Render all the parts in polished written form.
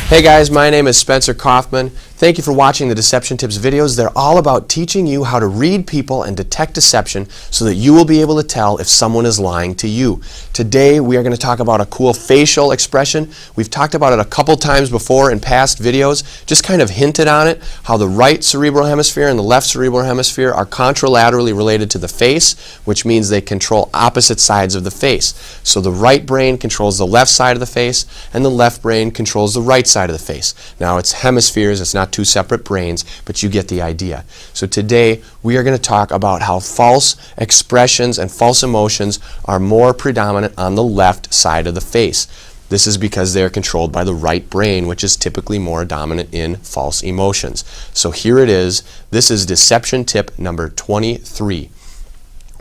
Hey guys, my name is Spencer Coffman. Thank you for watching the Deception Tips videos. They're all about teaching you how to read people and detect deception so that you will be able to tell if someone is lying to you. Today we are going to talk about a cool facial expression. We've talked about it a couple times before in past videos, just kind of hinted on it, how the right cerebral hemisphere and the left cerebral hemisphere are contralaterally related to the face, which means they control opposite sides of the face. So the right brain controls the left side of the face and the left brain controls the right side of the face. Now it's hemispheres, it's not two separate brains, but you get the idea. So today we are going to talk about how false expressions and false emotions are more predominant on the left side of the face. This is because they are controlled by the right brain, which is typically more dominant in false emotions. So here it is. This is deception tip number 23.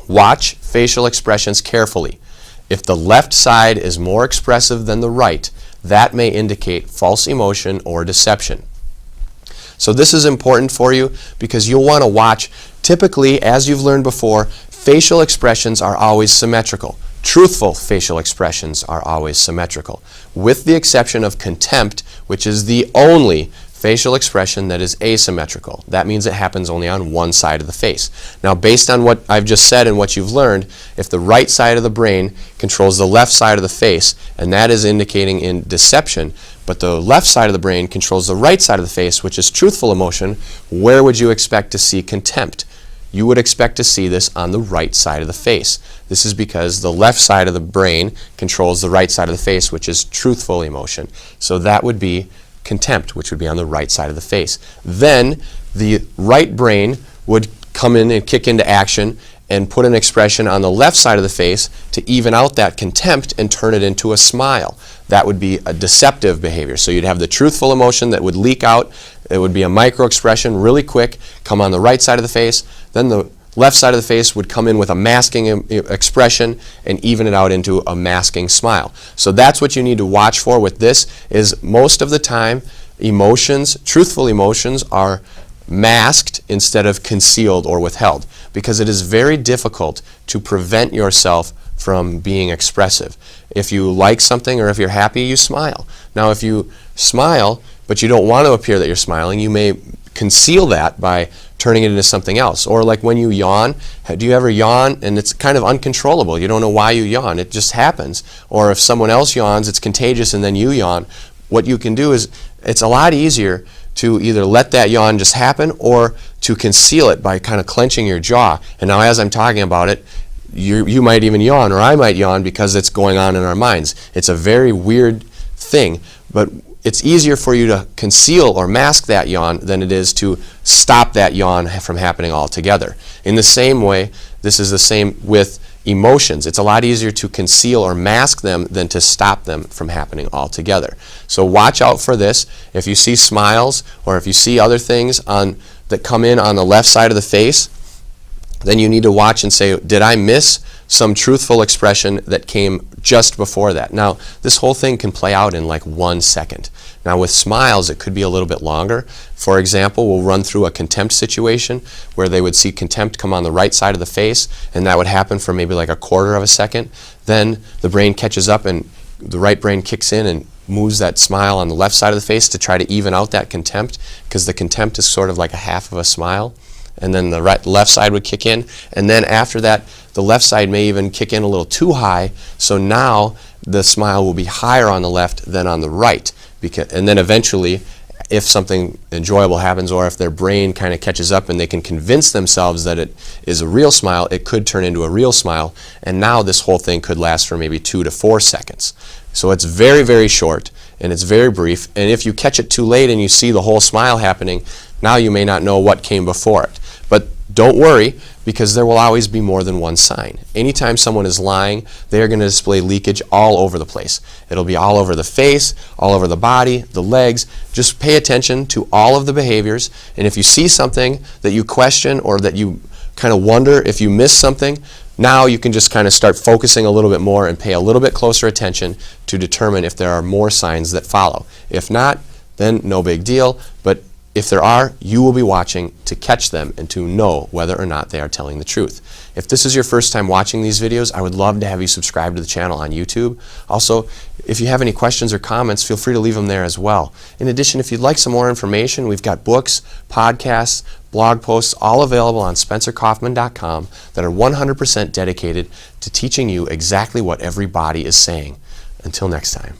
Watch facial expressions carefully. If the left side is more expressive than the right, that may indicate false emotion or deception. So this is important for you because you'll want to watch. Typically, as you've learned before, facial expressions are always symmetrical. Truthful facial expressions are always symmetrical, with the exception of contempt, which is the only facial expression that is asymmetrical. That means it happens only on one side of the face. Now, based on what I've just said and what you've learned, if the right side of the brain controls the left side of the face, and that is indicating in deception, but the left side of the brain controls the right side of the face, which is truthful emotion, where would you expect to see contempt? You would expect to see this on the right side of the face. This is because the left side of the brain controls the right side of the face, which is truthful emotion. So that would be contempt, which would be on the right side of the face. Then the right brain would come in and kick into action and put an expression on the left side of the face to even out that contempt and turn it into a smile. That would be a deceptive behavior. So you'd have the truthful emotion that would leak out. It would be a micro-expression, really quick, come on the right side of the face. Then the left side of the face would come in with a masking expression and even it out into a masking smile. So that's what you need to watch for with this, is most of the time emotions, truthful emotions, are masked instead of concealed or withheld, because it is very difficult to prevent yourself from being expressive. If you like something or if you're happy, you smile. Now if you smile but you don't want to appear that you're smiling, you may conceal that by turning it into something else. Or like when you yawn, do you ever yawn and it's kind of uncontrollable? You don't know why you yawn, it just happens. Or if someone else yawns, it's contagious and then you yawn. What you can do is, it's a lot easier to either let that yawn just happen or to conceal it by kind of clenching your jaw. And now as I'm talking about it, you might even yawn, or I might yawn, because it's going on in our minds. It's a very weird thing, but it's easier for you to conceal or mask that yawn than it is to stop that yawn from happening altogether. In the same way, this is the same with emotions. It's a lot easier to conceal or mask them than to stop them from happening altogether. So watch out for this. If you see smiles or if you see other things that come in on the left side of the face, then you need to watch and say, did I miss some truthful expression that came just before that? Now, this whole thing can play out in like 1 second. Now, with smiles, it could be a little bit longer. For example, we'll run through a contempt situation where they would see contempt come on the right side of the face, and that would happen for maybe like a quarter of a second. Then the brain catches up and the right brain kicks in and moves that smile on the left side of the face to try to even out that contempt, because the contempt is sort of like a half of a smile. And then the left side would kick in, and then after that the left side may even kick in a little too high, so now the smile will be higher on the left than on the right, and then eventually, if something enjoyable happens or if their brain kind of catches up and they can convince themselves that it is a real smile, it could turn into a real smile, and now this whole thing could last for maybe 2 to 4 seconds. So it's very, very short and it's very brief, and if you catch it too late and you see the whole smile happening, now you may not know what came before it. But don't worry, because there will always be more than one sign. Anytime someone is lying, they are going to display leakage all over the place. It'll be all over the face, all over the body, the legs. Just pay attention to all of the behaviors, and if you see something that you question or that you kind of wonder if you missed something, now you can just kind of start focusing a little bit more and pay a little bit closer attention to determine if there are more signs that follow. If not, then no big deal, but If there are, you will be watching to catch them and to know whether or not they are telling the truth. If this is your first time watching these videos, I would love to have you subscribe to the channel on YouTube. Also, if you have any questions or comments, feel free to leave them there as well. In addition, if you'd like some more information, we've got books, podcasts, blog posts, all available on spencercoffman.com that are 100% dedicated to teaching you exactly what every body is saying. Until next time.